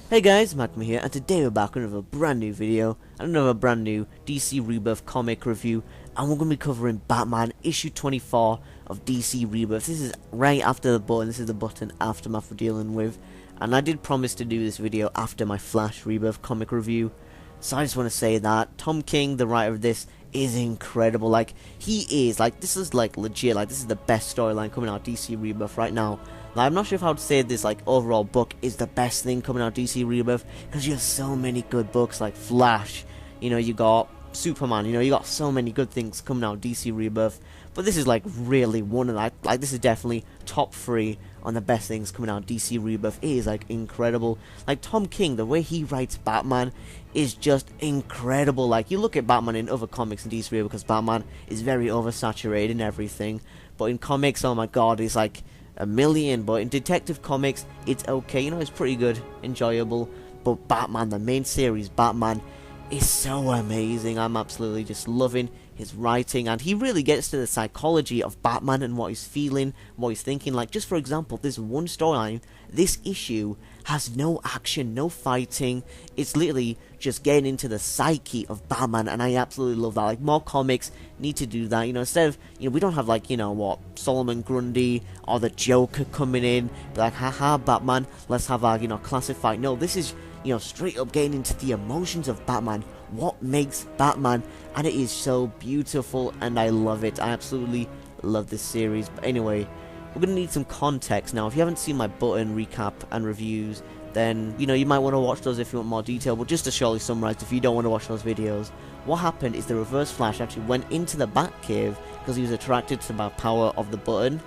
Hey guys, Magma here, and today we're back with another brand new video, and another brand new DC Rebirth comic review, and we're going to be covering Batman issue 24 of DC Rebirth. This is right after the button, this is the button Aftermath we're dealing with, and I did promise to do this video after my Flash Rebirth comic review, so I just want to say that Tom King, the writer of this, is incredible. Like, he is, like, this is like legit, like, this is the best storyline coming out of DC Rebirth right now. Like, I'm not sure if I would say this, like, overall book is the best thing coming out of DC Rebirth, because you have so many good books, like Flash, you know, you got Superman, you know, you got so many good things coming out of DC Rebirth, but this is, like, really one of, like, this is definitely top 3 on the best things coming out of DC Rebirth. It is, like, incredible. Like, Tom King, the way he writes Batman is just incredible. Like, you look at Batman in other comics in DC Rebirth, because Batman is very oversaturated and everything, but in comics, oh my god, it's like a million. But in Detective Comics, it's okay, you know, it's pretty good, enjoyable. But Batman, the main series Batman, is so amazing. I'm absolutely just loving his writing, and he really gets to the psychology of Batman and what he's feeling, what he's thinking. Like, just for example, this one storyline, this issue has no action, no fighting. It's literally just getting into the psyche of Batman, and I absolutely love that. Like, more comics need to do that, you know, instead of, you know, we don't have, like, you know, what, Solomon Grundy or the Joker coming in, be like, haha, Batman, let's have our, you know, classic fight. No, this is, you know, straight up getting into the emotions of Batman, what makes Batman, and it is so beautiful, and I love it. I absolutely love this series. But anyway, we're going to need some context now. If you haven't seen my button recap and reviews, then, you know, you might want to watch those if you want more detail, but just to surely summarize, if you don't want to watch those videos, what happened is the Reverse Flash actually went into the Batcave because he was attracted to the power of the button.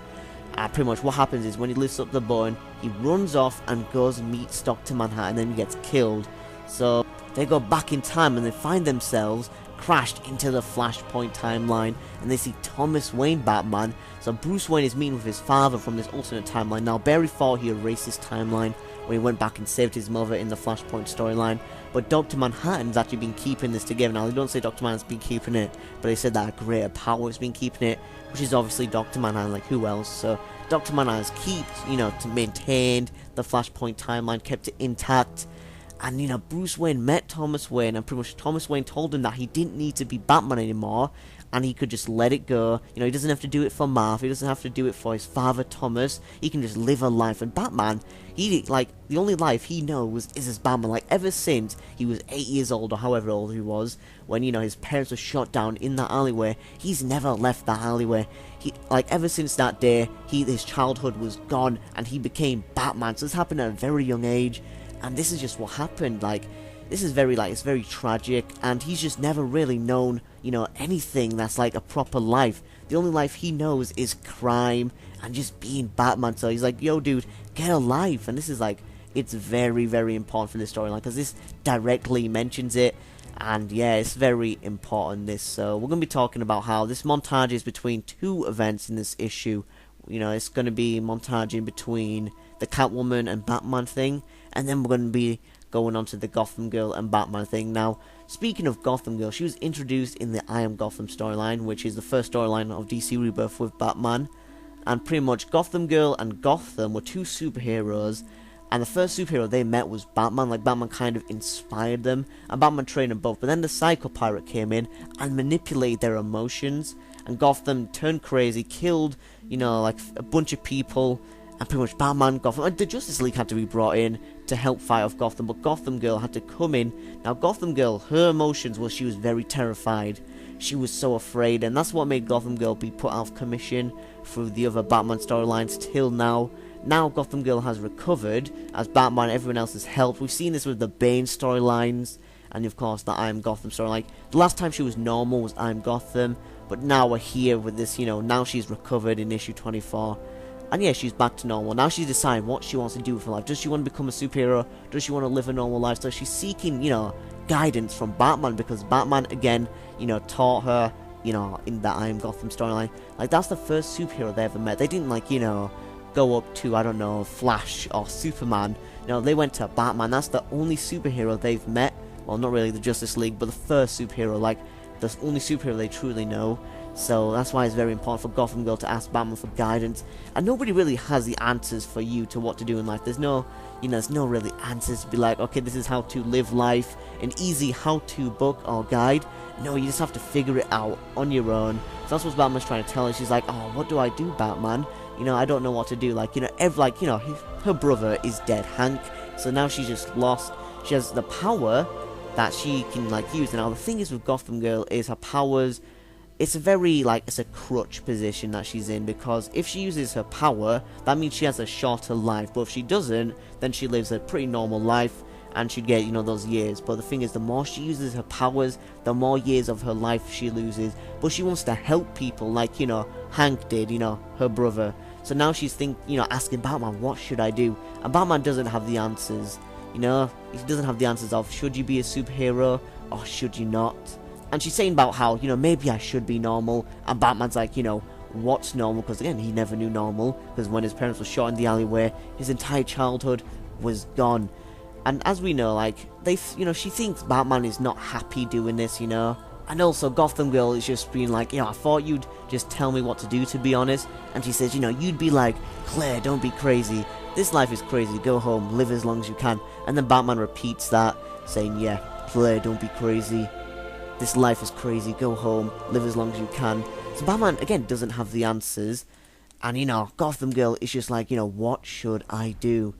Pretty much what happens is when he lifts up the button, he runs off and goes and meets Dr. Manhattan, and then he gets killed. So they go back in time and they find themselves crashed into the Flashpoint timeline, and they see Thomas Wayne Batman. So Bruce Wayne is meeting with his father from this alternate timeline. Now, Barry thought he erased his timeline when he went back and saved his mother in the Flashpoint storyline, but Dr. Manhattan's actually been keeping this together. Now, they don't say Dr. Manhattan's been keeping it, but they said that a greater power has been keeping it, which is obviously Dr. Manhattan, like, who else? So Dr. Manhattan's kept, you know, to maintain the Flashpoint timeline, kept it intact. And, you know, Bruce Wayne met Thomas Wayne, and pretty much Thomas Wayne told him that he didn't need to be Batman anymore, and he could just let it go. You know, he doesn't have to do it for Martha, he doesn't have to do it for his father, Thomas. He can just live a life. And Batman, he, like, the only life he knows is as Batman. Like, ever since he was 8 years old, or however old he was, when, you know, his parents were shot down in that alleyway, he's never left that alleyway. He, like, ever since that day, his childhood was gone, and he became Batman. So this happened at a very young age. And this is just what happened. Like, this is very, like, it's very tragic, and he's just never really known, you know, anything that's like a proper life. The only life he knows is crime and just being Batman. So he's like, yo, dude, get a life. And this is, like, it's very, very important for this storyline, because this directly mentions it. And yeah, it's very important, this. So we're going to be talking about how this montage is between 2 events in this issue. You know, it's going to be montaging between the Catwoman and Batman thing, and then we're going to be going on to the Gotham Girl and Batman thing. Now, speaking of Gotham Girl, she was introduced in the I Am Gotham storyline, which is the first storyline of DC Rebirth with Batman, and pretty much Gotham Girl and Gotham were 2 superheroes, and the first superhero they met was Batman. Like, Batman kind of inspired them, and Batman trained them both, but then the Psycho Pirate came in and manipulated their emotions, and Gotham turned crazy, killed, you know, like, a bunch of people, and pretty much Batman, Gotham, and the Justice League had to be brought in to help fight off Gotham, but Gotham Girl had to come in. Now, Gotham Girl, her emotions was she was very terrified. She was so afraid, and that's what made Gotham Girl be put out of commission through the other Batman storylines till now. Now Gotham Girl has recovered as Batman and everyone else has helped. We've seen this with the Bane storylines, and of course the I Am Gotham storyline. The last time she was normal was I Am Gotham, but now we're here with this, you know, now she's recovered in issue 24. And yeah, she's back to normal. Now she's deciding what she wants to do with her life. Does she want to become a superhero? Does she want to live a normal life? So she's seeking, you know, guidance from Batman, because Batman, again, you know, taught her, you know, in that I Am Gotham storyline. Like, that's the first superhero they ever met. They didn't, like, you know, go up to, I don't know, Flash or Superman. You know, they went to Batman. That's the only superhero they've met. Well, not really the Justice League, but the first superhero, like, the only superhero they truly know. So that's why it's very important for Gotham Girl to ask Batman for guidance. And nobody really has the answers for you to what to do in life. There's no, there's no really answers to be like, okay, this is how to live life, an easy how-to book or guide. No, you just have to figure it out on your own. So that's what Batman's trying to tell her. She's like, oh, what do I do, Batman? I don't know what to do. Like, her brother is dead, Hank. So now she's just lost. She has the power that she can, use. Now, the thing is with Gotham Girl is her powers, it's a very, it's a crutch position that she's in, because if she uses her power, that means she has a shorter life, but if she doesn't, then she lives a pretty normal life, and she'd get, those years. But the thing is, the more she uses her powers, the more years of her life she loses, but she wants to help people, like, Hank did, her brother. So now she's asking Batman, what should I do? And Batman doesn't have the answers, he doesn't have the answers of, should you be a superhero, or should you not? And she's saying about how, maybe I should be normal. And Batman's like, what's normal? Because again, he never knew normal. Because when his parents were shot in the alleyway, his entire childhood was gone. And as we know, she thinks Batman is not happy doing this, And also, Gotham Girl is just being like, I thought you'd just tell me what to do, to be honest. And she says, you'd be like, Claire, don't be crazy. This life is crazy. Go home, live as long as you can. And then Batman repeats that, saying, yeah, Claire, don't be crazy. This life is crazy, go home, live as long as you can. So Batman, again, doesn't have the answers. And, Gotham Girl is just like, what should I do?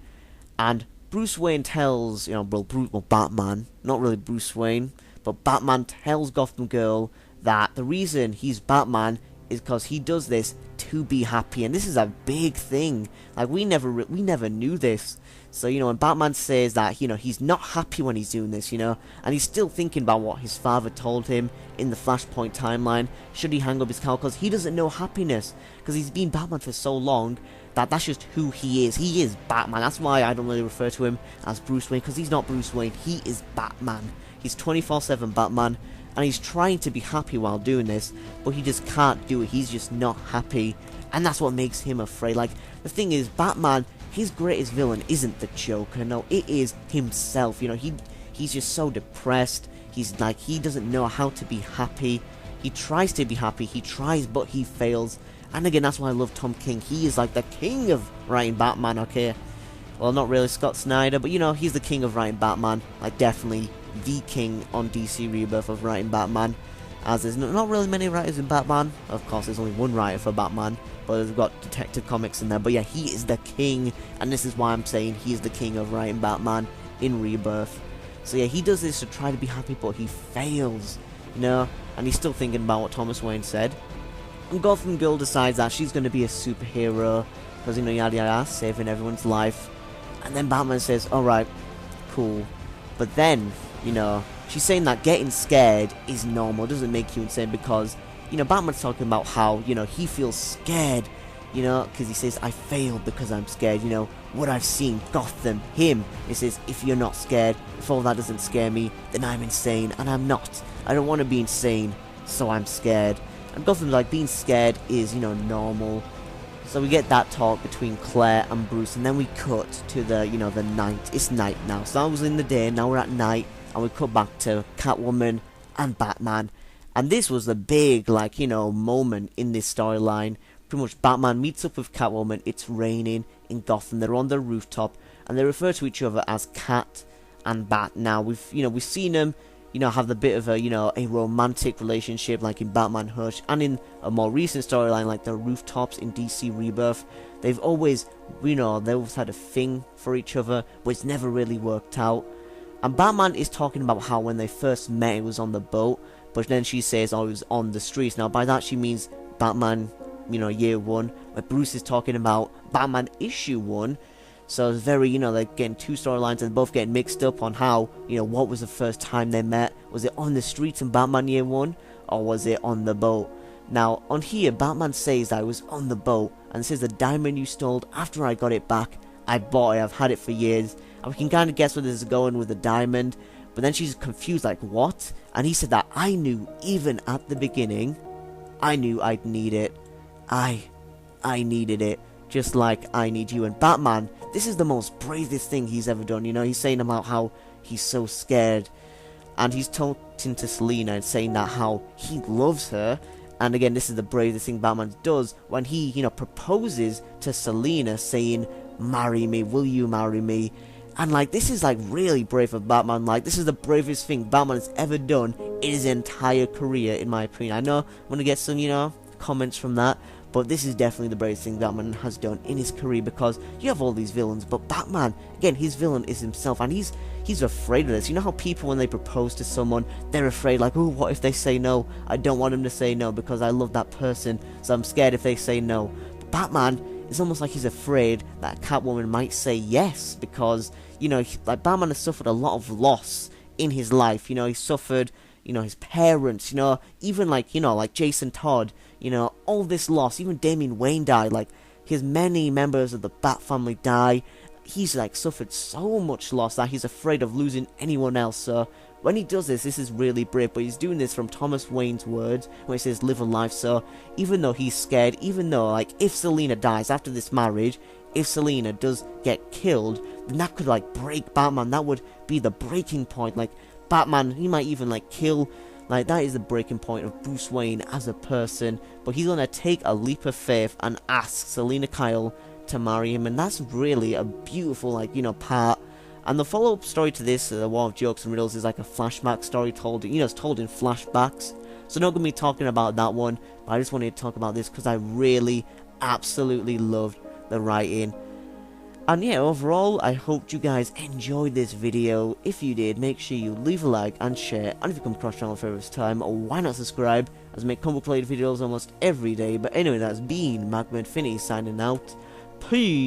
And Bruce Wayne tells, Batman, not really Bruce Wayne, but Batman tells Gotham Girl that the reason he's Batman is because he does this to be happy. And this is a big thing. We never knew this. So, when Batman says that, he's not happy when he's doing this, and he's still thinking about what his father told him in the Flashpoint timeline, should he hang up his cowl? Because he doesn't know happiness, because he's been Batman for so long that that's just who he is. He is Batman. That's why I don't really refer to him as Bruce Wayne, because he's not Bruce Wayne. He is Batman. He's 24/7 Batman, and he's trying to be happy while doing this, but he just can't do it. He's just not happy, and that's what makes him afraid. The thing is, Batman, his greatest villain isn't the Joker, no, it is himself. He's just so depressed. He's he doesn't know how to be happy. He tries to be happy, he tries, but he fails. And again, that's why I love Tom King. He is the king of writing Batman, okay? Well, not really Scott Snyder, but he's the king of writing Batman. Definitely the king on DC Rebirth of writing Batman. As there's not really many writers in Batman. Of course, there's only one writer for Batman, but they've got Detective Comics in there. But yeah, he is the king, and this is why I'm saying he's the king of writing Batman in Rebirth. So yeah, he does this to try to be happy, but he fails, and he's still thinking about what Thomas Wayne said. And Gotham Girl decides that she's going to be a superhero, because, yada yada, saving everyone's life. And then Batman says, alright, cool. But then, she's saying that getting scared is normal, doesn't make you insane, because, Batman's talking about how, he feels scared, because he says, I failed because I'm scared, what I've seen, Gotham, him. He says, if you're not scared, if all that doesn't scare me, then I'm insane, and I'm not. I don't want to be insane, so I'm scared. And Gotham's like, being scared is, normal. So we get that talk between Claire and Bruce, and then we cut to the, the night. It's night now. So that was in the day, now we're at night, and we cut back to Catwoman and Batman. And this was the big, moment in this storyline. Pretty much Batman meets up with Catwoman, it's raining in Gotham, they're on the rooftop, and they refer to each other as Cat and Bat. Now, we've seen them, have the bit of a, a romantic relationship, like in Batman Hush, and in a more recent storyline, like the rooftops in DC Rebirth. They've always, they always had a thing for each other, but it's never really worked out. And Batman is talking about how when they first met, it was on the boat, but then she says, oh, it was on the streets. Now, by that, she means Batman, year one, where Bruce is talking about Batman issue 1. So it's very, they're getting two storylines and both getting mixed up on how, what was the first time they met? Was it on the streets in Batman Year 1? Or was it on the boat? Now, on here, Batman says that it was on the boat, and says the diamond you stole, after I got it back, I bought it, I've had it for years. And we can kind of guess where this is going with the diamond, but then she's confused, like, what? And he said that I knew, even at the beginning, I knew I'd need it. I needed it. Just like I need you. And Batman, this is the most bravest thing he's ever done, he's saying about how he's so scared, and he's talking to Selina and saying that how he loves her, And again, this is the bravest thing Batman does when he, you know, proposes to Selina saying, "Marry me, will you marry me?" And like, this is like really brave of Batman. Like, this is the bravest thing Batman has ever done in his entire career, in my opinion. I know I'm gonna get some, you know, comments from that, but this is definitely the bravest thing Batman has done in his career, because you have all these villains, but Batman, again, his villain is himself, and he's afraid of this. You know how people, when they propose to someone, they're afraid, like, oh, what if they say no? I don't want them to say no because I love that person, so I'm scared if they say no. But Batman, it's almost like he's afraid that Catwoman might say yes, because, you know, like, Batman has suffered a lot of loss in his life. You know, he suffered, you know, his parents, you know, even like, you know, like Jason Todd, you know, all this loss. Even Damian Wayne died. Like, his many members of the Bat family die. He's like suffered so much loss that he's afraid of losing anyone else. So when he does this is really brave, but he's doing this from Thomas Wayne's words, where he says live a life. So even though he's scared, even though, like, if Selina dies after this marriage, if Selina does get killed, then that could, like, break Batman. That would be the breaking point. Like, Batman, he might even, like, kill, like, that is the breaking point of Bruce Wayne as a person. But he's gonna take a leap of faith and ask Selina Kyle to marry him, and that's really a beautiful, like, you know, part. And the follow-up story to this, The War of Jokes and Riddles, is like a flashback story told, you know, it's told in flashbacks. So not gonna be talking about that one, but I just wanted to talk about this because I really, absolutely loved the writing. And yeah, overall, I hope you guys enjoyed this video. If you did, make sure you leave a like and share. And if you come across the channel for the first time, why not subscribe, as I make comic related videos almost every day. But anyway, that's been Magma signing out. Peace.